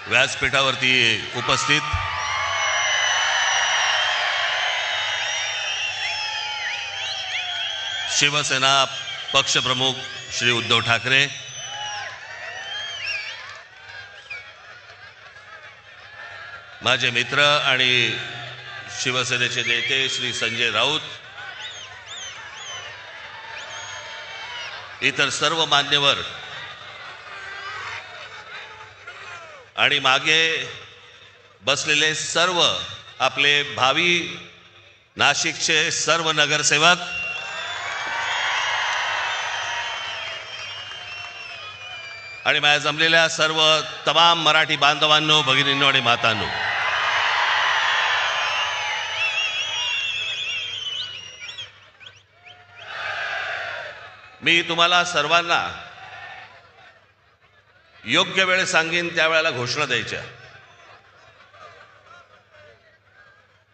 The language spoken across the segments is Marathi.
व्यासपीठावरती उपस्थित शिवसेना पक्षप्रमुख श्री उद्धव ठाकरे, माझे मित्र आणि शिवसेनेचे नेते श्री संजय राऊत, इतर सर्व मान्यवर आणि मागे बसलेले सर्व आपले भावी नाशिकचे सर्व नगरसेवक, आणि माझ्या जमलेल्या सर्व तमाम मराठी बांधवांनो, भगिनींनो आणि मातांनो, मी तुम्हाला सर्वांना योग्य वेळ सांगेन त्यावेळेला घोषणा द्यायच्या.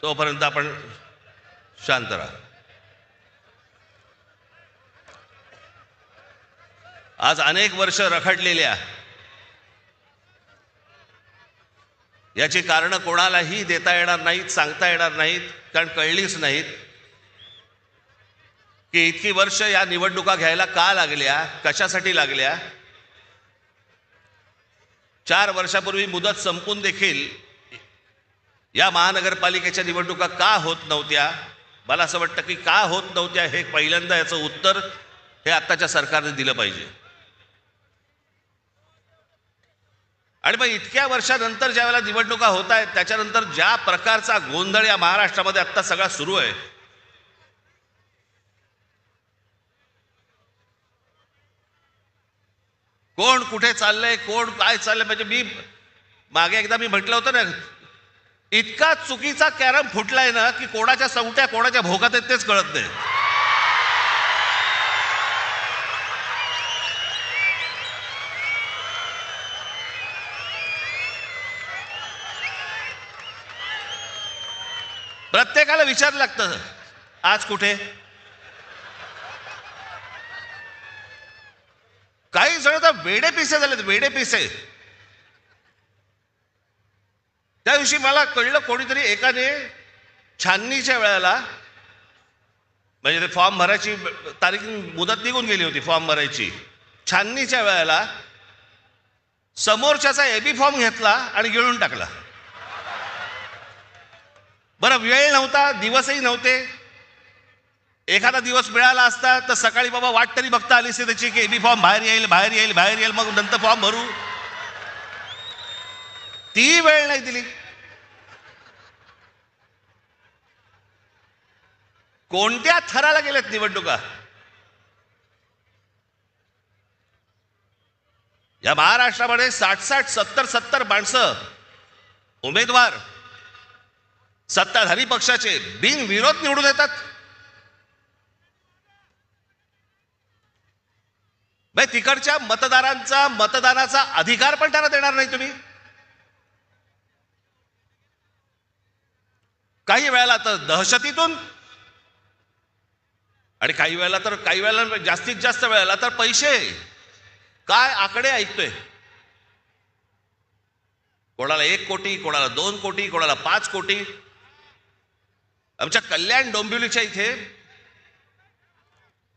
तोपर्यंत आपण शांत राहा. आज अनेक वर्ष रखडलेल्या याची कारण कोणालाही देता येणार नाहीत, सांगता येणार नाहीत, कारण कळलीच नाहीत की इतकी वर्ष या निवडणुका घ्यायला का लागल्या, कशासाठी लागल्या. 4 वर्षापूर्वी मुदत संपून देखील या महानगरपालिकेच्या निवडणुका का होत नव्हत्या. मला असं वाटतं की का होत नव्हत्या हे पहिल्यांदा याचं उत्तर हे आत्ताच्या सरकारने दिलं पाहिजे. आणि मग इतक्या वर्षानंतर ज्या वेळेला निवडणुका होत आहेत त्याच्यानंतर ज्या प्रकारचा गोंधळ या महाराष्ट्रामध्ये आत्ता सगळा सुरू आहे, कोण कुठे चाललंय, कोण काय चाललंय, म्हणजे मी मागे एकदा म्हटलं होतं ना, इतका चुकीचा कॅरम फुटलाय ना की कोणाच्या सवट्या कोणाच्या भोगात आहेत तेच कळत नाही. प्रत्येकाला विचारायला लागतं आज कुठे. काही जण तर वेडे पिसे झालेत, वेडे पिसे. त्या दिवशी मला कळलं, कोणीतरी एकाने छाननीच्या वेळेला, म्हणजे ते फॉर्म भरायची तारीख मुदत निघून गेली होती फॉर्म भरायची, छाननीच्या वेळेला समोरच्याचा एबी फॉर्म घेतला आणि गिळून टाकला. बरं, वेळ नव्हता, दिवसही नव्हते. एखादा दिवस मिळाला असता तर सकाळी बाबा वाट तरी बघता आली असते त्याची की एबी फॉर्म बाहेर येईल, बाहेर येईल, बाहेर येईल, मग नंतर फॉर्म भरू. ती वेळ नाही दिली. कोणत्या थराला गेलेत निवडणुका. या महाराष्ट्रामध्ये 60-60, 70-70 माणसं उमेदवार सत्ताधारी पक्षाचे बिनविरोध निवडून येतात. तिकडच्या मतदारांचा मतदानाचा अधिकार पण त्यांना देणार नाही तुम्ही. काही वेळेला तर दहशतीतून, आणि काही वेळेला जास्तीत जास्त वेळेला तर पैसे. काय आकडे ऐकतोय. कोणाला 1 कोटी, कोणाला 2 कोटी, कोणाला 5 कोटी. आमच्या कल्याण डोंबिवलीच्या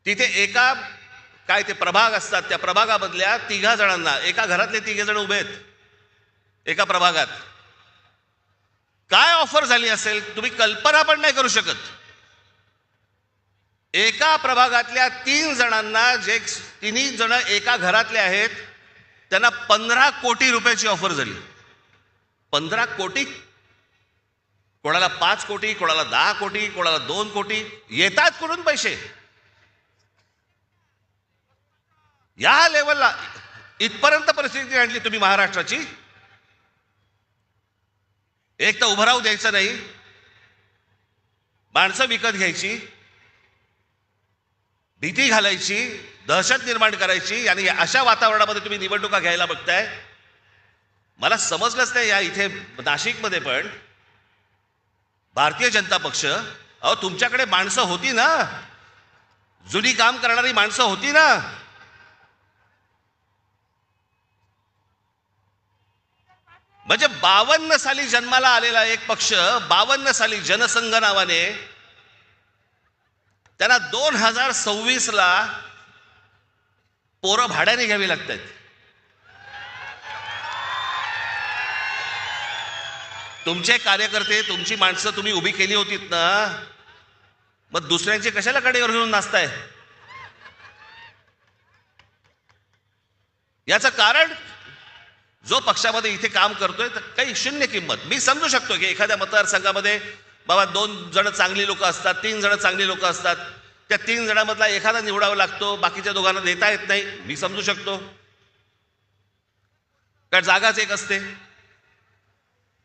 तिथे एका काय ते प्रभाग असतात, त्या प्रभागामधल्या 3 जणांना, एका घरातले 3 जण उभे आहेत एका प्रभागात. काय ऑफर झाली असेल तुम्ही कल्पना पण नाही करू शकत. एका प्रभागातल्या 3 जणांना, जे 3 जण एका घरातले आहेत, त्यांना 15 कोटी रुपयाची ऑफर झाली. 15 कोटी. कोणाला 5 कोटी, कोणाला 10 कोटी, कोणाला 2 कोटी. येतात कुठून पैसे. या लेवलला इथपर्यंत परिस्थिती आणली तुम्ही महाराष्ट्राची. एक तर उभं राहू द्यायचं नाही, माणसं विकत घ्यायची, भीती घालायची, दहशत निर्माण करायची, आणि अशा वातावरणामध्ये तुम्ही निवडणुका घ्यायला बघताय. मला समजलंच नाही या इथे नाशिकमध्ये पण भारतीय जनता पक्ष, अहो तुमच्याकडे माणसं होती ना, जुनी काम करणारी माणसं होती ना. म्हणजे 52 साली जन्माला आलेला एक पक्ष 52 साली जनसंघ नावाने त्यांना 2026ला पोरं भाड्याने घ्यावी लागतात. तुमचे कार्यकर्ते तुमची माणसं तुम्ही उभी केली होतीत ना, मग दुसऱ्यांची कशाला कडेवर घेऊन नाचताय? याचं कारण जो पक्षामध्ये इथे काम करतोय तर काही शून्य किंमत. मी समजू शकतो की एखाद्या मतदारसंघामध्ये बाबा 2 जण चांगली लोक असतात, 3 जण चांगली लोक असतात, त्या 3 जणांमधला एखादा निवडावा लागतो, बाकीच्या दोघांना देता येत नाही. मी समजू शकतो, कारण जागाच एक असते.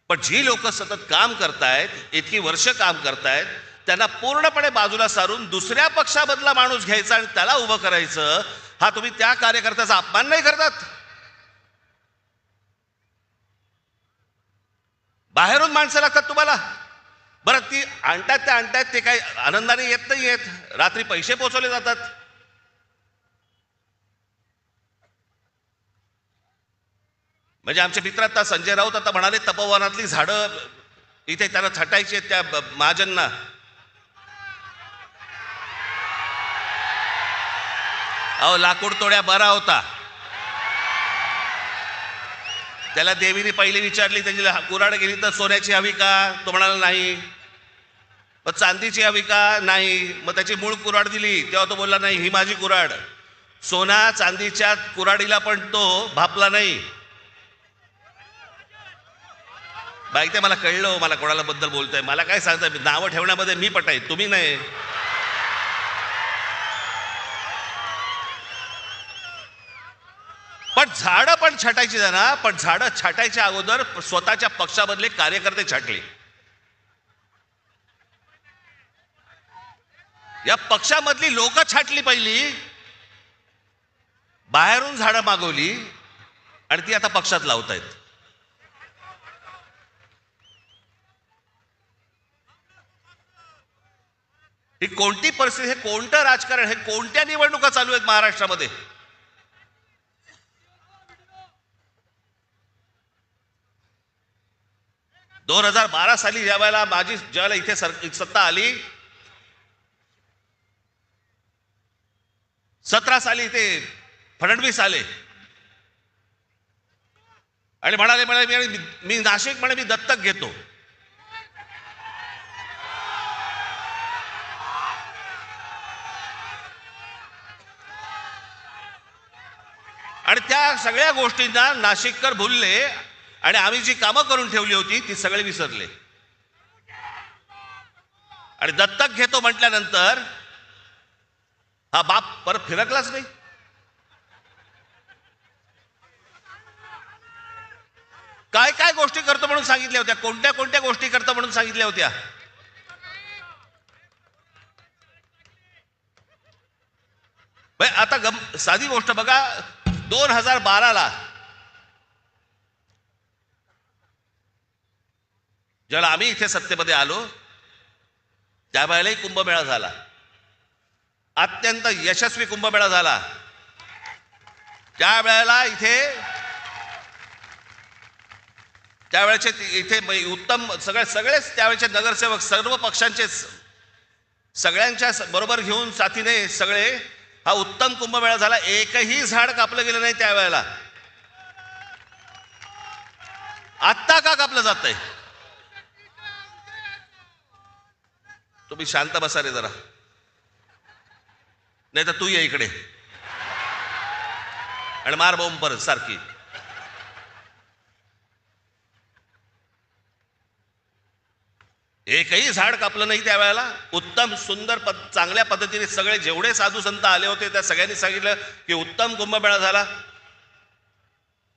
पण जी लोक सतत काम करतायत, इतकी वर्ष काम करतायत, त्यांना पूर्णपणे बाजूला सारून दुसऱ्या पक्षामधला माणूस घ्यायचा आणि त्याला उभं करायचं, हा तुम्ही त्या कार्यकर्त्याचा अपमान नाही करतात? बाहेरून माणसं लागतात तुम्हाला. बरं, ती आणतात ते काही आनंदाने येत नाही येत, रात्री पैसे पोचवले जातात. म्हणजे आमचे मित्र आता संजय राऊत आता म्हणाले तपोवनातली झाडं इथे त्यांना छटायची आहेत त्या महाजनना. अहो, लाकूड तोड्या बरा होता. त्याला देवीने पहिली विचारली, त्याची कुऱ्हाड गेली तर सोन्याची हवी का? तो म्हणाला नाही. मग चांदीची हवी का? नाही. मग त्याची मूळ कुऱ्हाड दिली, तेव्हा तो बोलला नाही, ही माझी कुऱ्हाड. सोना चांदीच्या कुऱ्हाडीला पण तो भापला नाही. बाईक ते मला कळलं, मला कोणाला बद्दल बोलतोय, मला काय सांगताय? नावं ठेवण्यामध्ये मी पटाय, तुम्ही नाही. पण झाडं पण छाटायची ना, पण झाडं छाटायच्या अगोदर स्वतःच्या पक्षामधले कार्यकर्ते छाटले. या पक्षामधली लोक छाटली पहिली, बाहेरून झाडं मागवली आणि ती आता पक्षात लावतायत. ही कोणती परिस्थिती, हे कोणतं राजकारण, हे कोणत्या निवडणुका चालू आहेत महाराष्ट्रामध्ये? दोन 2012 साली ज्यावेळेला इथे सत्ता आली, 17 साली इथे फडणवीस आले आणि म्हणाले मी नाशिक म्हणे मी दत्तक घेतो. आणि त्या सगळ्या गोष्टींना नाशिककर भुलले आणि आम्ही जी कामं करून ठेवली होती ती सगळे विसरले. आणि दत्तक घेतो म्हटल्यानंतर हा बाप परत फिरकलाच नाही. काय काय गोष्टी करतो म्हणून सांगितल्या होत्या, कोणत्या कोणत्या गोष्टी करतो म्हणून सांगितल्या होत्या. आता साधी गोष्ट बघा, 2012ला ज्यावेळेला आम्ही इथे सत्तेमध्ये आलो त्यावेळेलाही कुंभमेळा झाला, अत्यंत यशस्वी कुंभमेळा झाला. त्यावेळेला त्यावेळेचे इथे उत्तम सगळेच त्यावेळेचे नगरसेवक सर्व पक्षांचे सगळ्यांच्या बरोबर घेऊन साथीने सगळे हा उत्तम कुंभमेळा झाला. एकही झाड कापलं गेलं नाही त्यावेळेला. आत्ता का कापलं जातंय? तुम्ही शांत बसा रे जरा, नाही तर तू ये इकडे आणि मार बोंब परत सारखी. एकही झाड कापलं नाही त्यावेळेला. उत्तम सुंदर चांगल्या पद्धतीने सगळे जेवढे साधू संत आले होते त्या सगळ्यांनी सांगितलं की उत्तम कुंभमेळा झाला.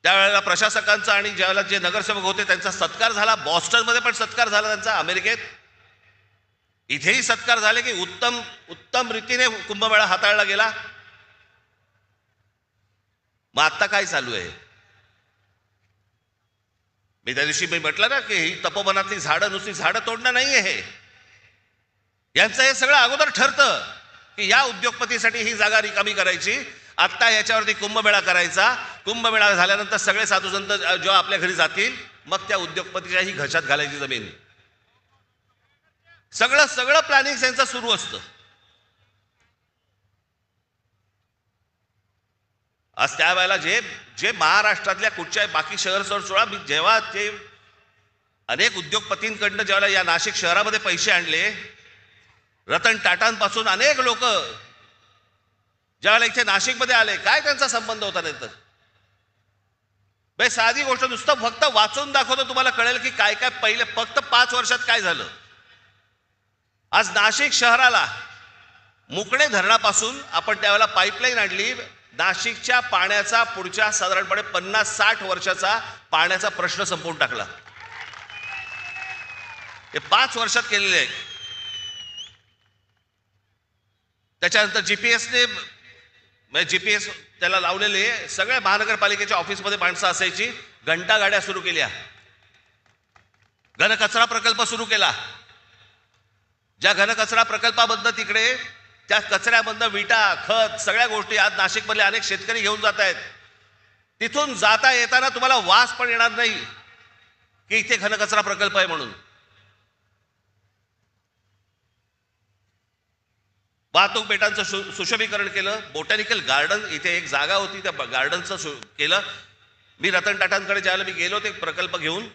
त्यावेळेला प्रशासकांचा आणि ज्यावेळेला जे नगरसेवक होते त्यांचा सत्कार झाला. बॉस्टनमध्ये पण सत्कार झाला त्यांचा, अमेरिकेत इथेही सत्कार झाले की उत्तम रीतीने कुंभमेळा हाताळला गेला. मग आता काय चालू आहे? मी त्या दिवशी म्हटलं ना की ही तपोवनातली झाडं नुसती झाडं तोडणं नाही आहे. यांचं हे सगळं अगोदर ठरतं की या उद्योगपतीसाठी ही जागा रिकामी करायची, आत्ता याच्यावरती कुंभमेळा करायचा. कुंभमेळा झाल्यानंतर सगळे साधू संत जेव्हा आपल्या घरी जातील मग त्या उद्योगपतीच्याही घशात घालायची जमीन. सगळं सगळं प्लॅनिंग त्यांचं सुरू असतं. आज त्यावेळेला जे जे महाराष्ट्रातल्या कुठच्या बाकी शहर सोडा, जेव्हा ते अनेक उद्योगपतींकडनं ज्यावेळेला या नाशिक शहरामध्ये पैसे आणले, रतन टाटांपासून अनेक लोक ज्यावेळेला इथे नाशिकमध्ये आले, काय त्यांचा संबंध होता नंतर? साधी गोष्ट नुसतं फक्त वाचून दाखवतो, तुम्हाला कळेल की काय काय पहिले फक्त 5 वर्षात काय झालं. आज नाशिक शहराला मुकणे धरणापासून आपण त्यावेळेला पाईपलाईन आणली. नाशिकच्या पाण्याचा पुढच्या साधारणपणे 50-60 वर्षाचा पाण्याचा प्रश्न संपवून टाकला. हे 5 वर्षात केलेले आहे. त्याच्यानंतर जीपीएस त्याला लावलेले सगळ्या महानगरपालिकेच्या ऑफिसमध्ये माणसं असायची. घंटा गाड्या सुरू केल्या. घनकचरा प्रकल्प सुरू केला. ज्या घनकचरा प्रकल्पामधनं तिकडे त्या कचऱ्यामधनं विटा, खत, सगळ्या गोष्टी आज नाशिकमधले अनेक शेतकरी घेऊन जात आहेत. तिथून जाता येताना तुम्हाला वास पण येणार नाही की इथे घनकचरा प्रकल्प आहे म्हणून. वाहतूक पेटांचं सुशोभीकरण केलं. बोटॅनिकल गार्डन इथे एक जागा होती, त्या गार्डनचं केलं. मी रतन टाटांकडे ज्यावेळेला मी गेलो ते प्रकल्प घेऊन,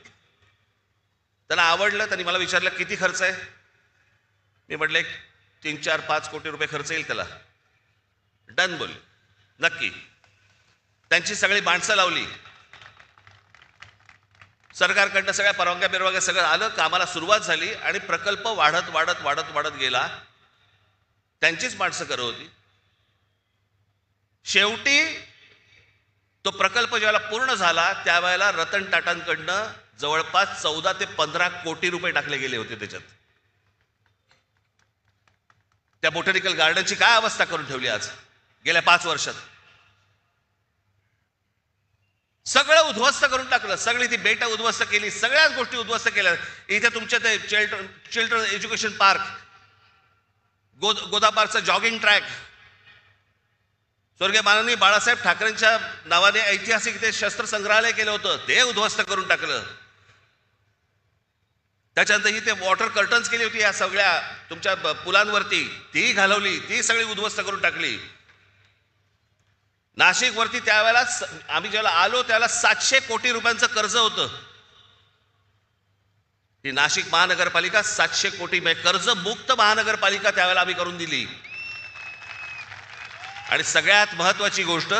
त्यांना आवडलं. त्यांनी मला विचारलं किती खर्च आहे. मी म्हटलं 3-4-5 कोटी रुपये खर्च येईल त्याला. डन बोल, नक्की. त्यांची सगळी माणसं लावली. सरकारकडनं सगळ्या परवानग्या सगळं आलं. कामाला सुरुवात झाली आणि प्रकल्प वाढत वाढत वाढत वाढत गेला. त्यांचीच माणसं करत होती. शेवटी तो प्रकल्प ज्यावेळेला पूर्ण झाला त्यावेळेला रतन टाटांकडनं जवळपास 14 ते 15 कोटी रुपये टाकले गेले होते त्याच्यात. त्या बोटॅनिकल गार्डनची काय अवस्था करून ठेवली आज गेल्या 5 वर्षात. सगळं उद्ध्वस्त करून टाकलं. सगळी ती बेट उद्ध्वस्त केली. सगळ्याच गोष्टी उद्ध्वस्त केल्या. इथे तुमच्या ते चिल्ड्रन एज्युकेशन पार्क, गोदापारचं जॉगिंग ट्रॅक, स्वर्गीय माननीय बाळासाहेब ठाकरेंच्या नावाने ऐतिहासिक ते शस्त्र संग्रहालय केलं होतं, ते उद्ध्वस्त करून टाकलं. त्याच्यानंतर ही ते वॉटर कर्टन्स केली होती या सगळ्या तुमच्या पुलांवरती, ती घालवली, ती सगळी उद्ध्वस्त करून टाकली. नाशिकवरती त्यावेळेला आम्ही ज्याला आलो त्यावेळेला 700 कोटी रुपयांचं कर्ज होतं. ती नाशिक महानगरपालिका 700 कोटी कर्ज मुक्त महानगरपालिका त्यावेळेला आम्ही करून दिली. आणि सगळ्यात महत्वाची गोष्ट,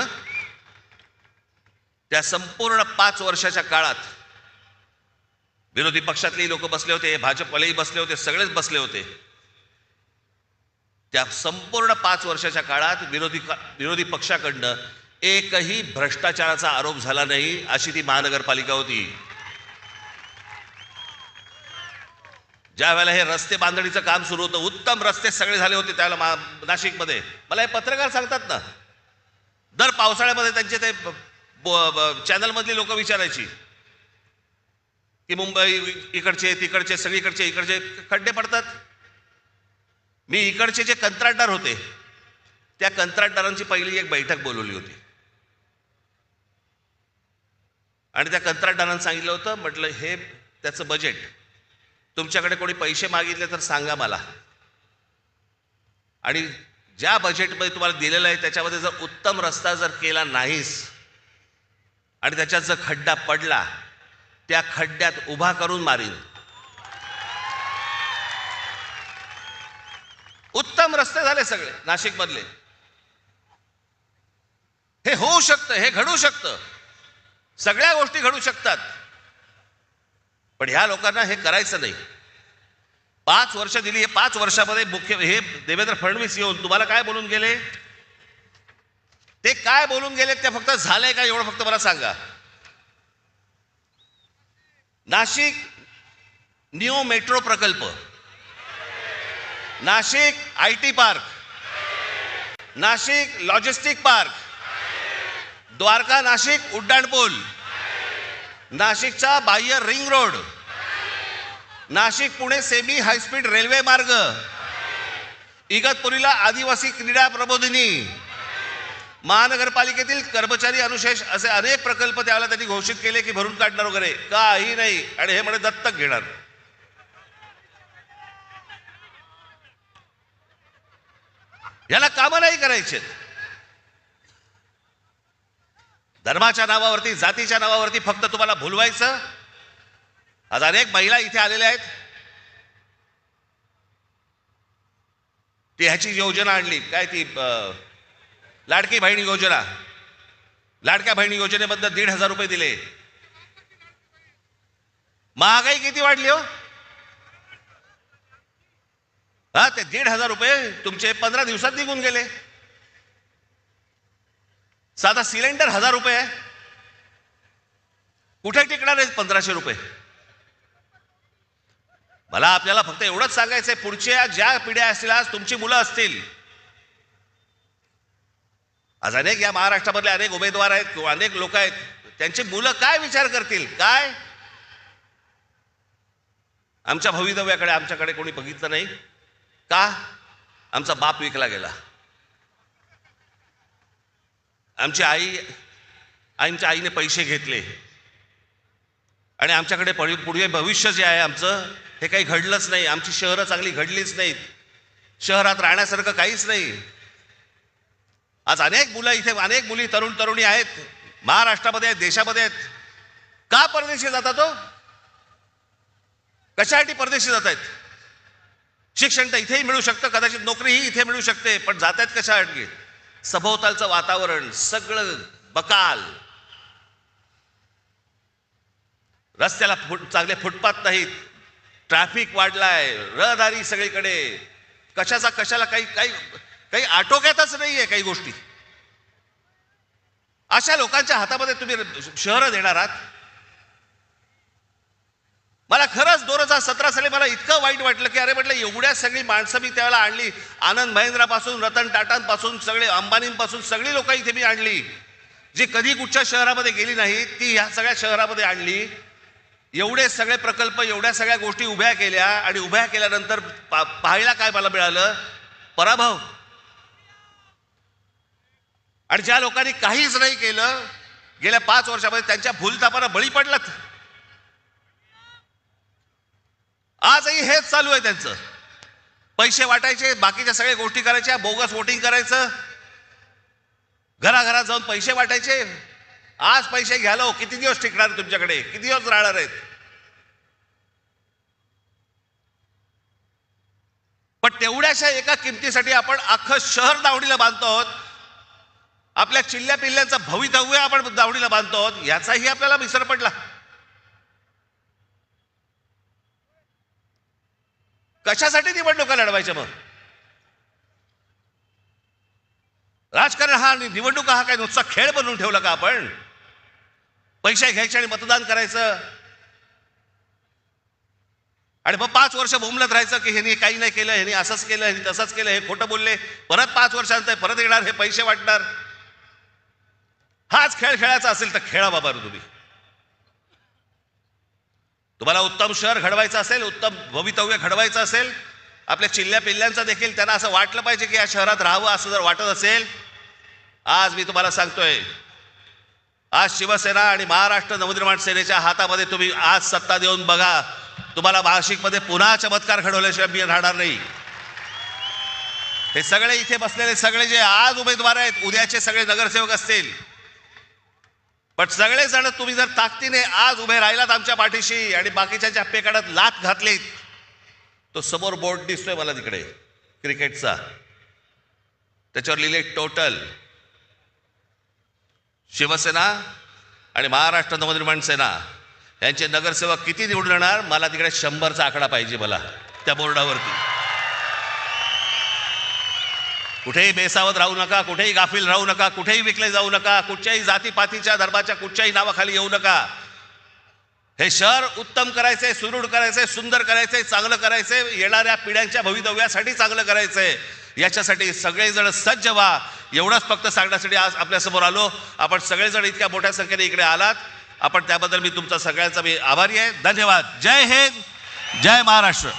त्या संपूर्ण 5 वर्षाच्या काळात विरोधी पक्षातलेही लोक बसले होते, भाजपवालेही बसले होते, सगळेच बसले होते. त्या संपूर्ण 5 वर्षाच्या काळात विरोधी पक्षाकडनं एकही भ्रष्टाचाराचा आरोप झाला नाही, अशी ती महानगरपालिका होती. ज्या वेळेला हे रस्ते बांधणीचं काम सुरू होतं, उत्तम रस्ते सगळे झाले होते त्यावेळेला नाशिकमध्ये. मला हे पत्रकार सांगतात ना, दर पावसाळ्यामध्ये त्यांचे ते चॅनलमधली लोक विचारायची की मुंबई इकडचे तिकडचे सगळीकडचे इकडचे खड्डे पडतात. मी इकडचे जे कंत्राटदार होते त्या कंत्राटदारांची पहिली एक बैठक बोलवली होती आणि त्या कंत्राटदारांना सांगितलं होतं, म्हटलं हे त्याचं बजेट, तुमच्याकडे कोणी पैसे मागितले तर सांगा मला, आणि ज्या बजेटमध्ये तुम्हाला दिलेलं आहे त्याच्यामध्ये जर उत्तम रस्ता जर केला नाहीस आणि त्याच्यात जर खड्डा पडला, त्या खड्ड्यात उभा करून मारीन. उत्तम रस्ते झाले सगळे नाशिक मधले. हे होऊ शकतं, हे घडू शकतं, सगळ्या गोष्टी घडू शकतात. पण ह्या लोकांना हे करायचं नाही. 5 वर्ष दिली. हे 5 वर्षामध्ये हे देवेंद्र फडणवीस येऊन तुम्हाला काय बोलून गेले, ते काय बोलून गेले ते फक्त झालंय का एवढं फक्त मला सांगा. नाशिक न्यू मेट्रो प्रकल्प, Nashik IT park, Nashik logistic park, Dwarka Nashik उड्डाणपूल, नाशिकचा बाह्य ring road, Nashik Pune semi high speed railway मार्ग, इगतपुरीला आदिवासी क्रीडा प्रबोधिनी, महानगरपालिकेतील कर्मचारी अनुशेष असे अनेक प्रकल्प त्यावेळेला त्यांनी घोषित केले की भरून काढणार वगैरे, काही नाही. आणि हे म्हणे दत्तक घेणार. याला कामं नाही करायचे. धर्माच्या नावावरती, जातीच्या नावावरती फक्त तुम्हाला भुलवायचं. आज अनेक महिला इथे आलेल्या आहेत. ती ह्याची योजना आणली, काय ती लाडकी बहिणी योजना. लाडक्या बहिणी योजनेबद्दल 1,500 रुपये दिले. महागाई किती वाढली हो. हा, ते 1,500 रुपये तुमचे 15 दिवसात निघून गेले. साधा सिलेंडर 1,000 रुपये आहे. कुठे टिकणार आहे 1,500 रुपये. मला आपल्याला फक्त एवढंच सांगायचंय, पुढच्या ज्या पिढ्या असतील, आज तुमची मुलं असतील, आज अनेक या महाराष्ट्रामधले अनेक उमेदवार आहेत किंवा अनेक लोक आहेत, त्यांची मुलं काय विचार करतील. काय आमच्या भवितव्याकडे आमच्याकडे कोणी बघितलं नाही का. आमचा बाप विकला गेला. आमच्या आईने पैसे घेतले आणि आमच्याकडे पुढे भविष्य जे आहे आमचं, हे काही घडलंच नाही. आमची शहरं चांगली घडलीच नाहीत. शहरात राहण्यासारखं काहीच नाही. आज अनेक मुलं इथे, अनेक मुली, तरुण तरुणी आहेत, महाराष्ट्रामध्ये आहेत, देशामध्ये आहेत. का परदेशी जातात हो. कशासाठी परदेशी जात आहेत. शिक्षण तर इथेही मिळू शकतं, कदाचित नोकरीही इथे मिळू शकते, पण जात आहेत कशासाठी. सभोवतालचं वातावरण सगळं बकाल. रस्त्याला चांगले फुटपाथ नाहीत. ट्रॅफिक वाढलाय, रहदारी सगळीकडे. कशाला काही आटोक्यातच नाहीये काही गोष्टी. अशा लोकांच्या हातामध्ये तुम्ही शहरं देणार आहात. मला खरंच 2017 साली मला इतकं वाईट वाटलं की अरे म्हटलं, एवढ्या सगळी माणसं मी त्यावेळेला आणली. आनंद महिंद्रापासून, रतन टाटांपासून, सगळे अंबानींपासून सगळी लोक इथे मी आणली, जी कधी कुठच्या शहरामध्ये गेली नाही, ती ह्या सगळ्या शहरामध्ये आणली. एवढे सगळे प्रकल्प, एवढ्या सगळ्या गोष्टी उभ्या केल्या आणि उभ्या केल्यानंतर पाहायला काय मला मिळालं. पराभव. आणि ज्या लोकांनी काहीच नाही केलं गेल्या 5 वर्षामध्ये, त्यांच्या भूलथापाला बळी पडलात. आजही हेच चालू आहे त्यांचं. पैसे वाटायचे, बाकीच्या सगळ्या गोष्टी करायच्या, बोगस वोटिंग करायचं, घराघरात जाऊन पैसे वाटायचे. आज पैसे घ्यालो, किती दिवस टिकणार तुमच्याकडे, किती दिवस राहणार आहेत. पण तेवढ्याशा एका किमतीसाठी आपण अख्खं शहर दावडीला बांधतो आहोत. आपल्या चिल्ल्या पिल्ल्यांचं भवितव्य आपण दावडीला बांधतो आहोत. याचाही आपल्याला विसर पडला. कशासाठी निवडणुका लढवायच्या मग. राजकारण हा, निवडणुका हा काय नुसता खेळ बनवून ठेवला का आपण. पैसे घ्यायचे आणि मतदान करायचं आणि मग 5 वर्ष बोंबलत राहायचं की ह्यांनी काही नाही केलं, ह्यांनी असंच केलं, ह्यांनी तसंच केलं, हे खोटं बोलले. परत 5 वर्षांत परत येणार, हे पैसे वाटणार. हाच खेळ खेळायचा असेल तर खेळा बाबा तुम्ही. तुम्हाला उत्तम शहर घडवायचं असेल, उत्तम भवितव्य घडवायचं असेल, आपल्या चिल्ल्या पिल्ल्यांचं देखील त्यांना असं वाटलं पाहिजे की या शहरात राहावं, असं जर वाटत असेल, आज मी तुम्हाला सांगतोय, आज शिवसेना आणि महाराष्ट्र नवनिर्माण सेनेच्या हातामध्ये तुम्ही आज सत्ता देऊन बघा. तुम्हाला नाशिकमध्ये पुन्हा चमत्कार घडवल्याशिवाय मी राहणार नाही. हे सगळे इथे बसलेले सगळे जे आज उमेदवार आहेत, उद्याचे सगळे नगरसेवक असतील, पण सगळेजण तुम्ही जर ताकदीने आज उभे राहिलात आमच्या पाठीशी आणि बाकीच्या पेकाडात लाथ घातलीत, तो समोर बोर्ड दिसतोय मला तिकडे क्रिकेटचा, त्याच्यावर लिहिले टोटल. शिवसेना आणि महाराष्ट्र नवनिर्माण सेना यांचे नगरसेवक किती निवडून येणार, मला तिकडे 100चा आकडा पाहिजे मला त्या बोर्डावरती. कुठेही बेसावत राहू नका, कुठेही गाफील राहू नका, कुठेही विकले जाऊ नका, कुठच्याही जातीपातीच्या धर्माच्या कुठच्याही नावाखाली येऊ नका. हे शहर उत्तम करायचंय, सुदृढ करायचंय, सुंदर करायचंय, चांगलं करायचंय, येणाऱ्या पिढ्यांच्या भवितव्यासाठी चांगलं करायचंय. याच्यासाठी सगळेजण सज्ज व्हा. एवढंच फक्त सांगण्यासाठी आज आपल्यासमोर आलो. आपण सगळेजण इतक्या मोठ्या संख्येने इकडे आलात, आपण त्याबद्दल मी तुमचा सगळ्यांचा मी आभारी आहे. धन्यवाद. जय हिंद, जय महाराष्ट्र.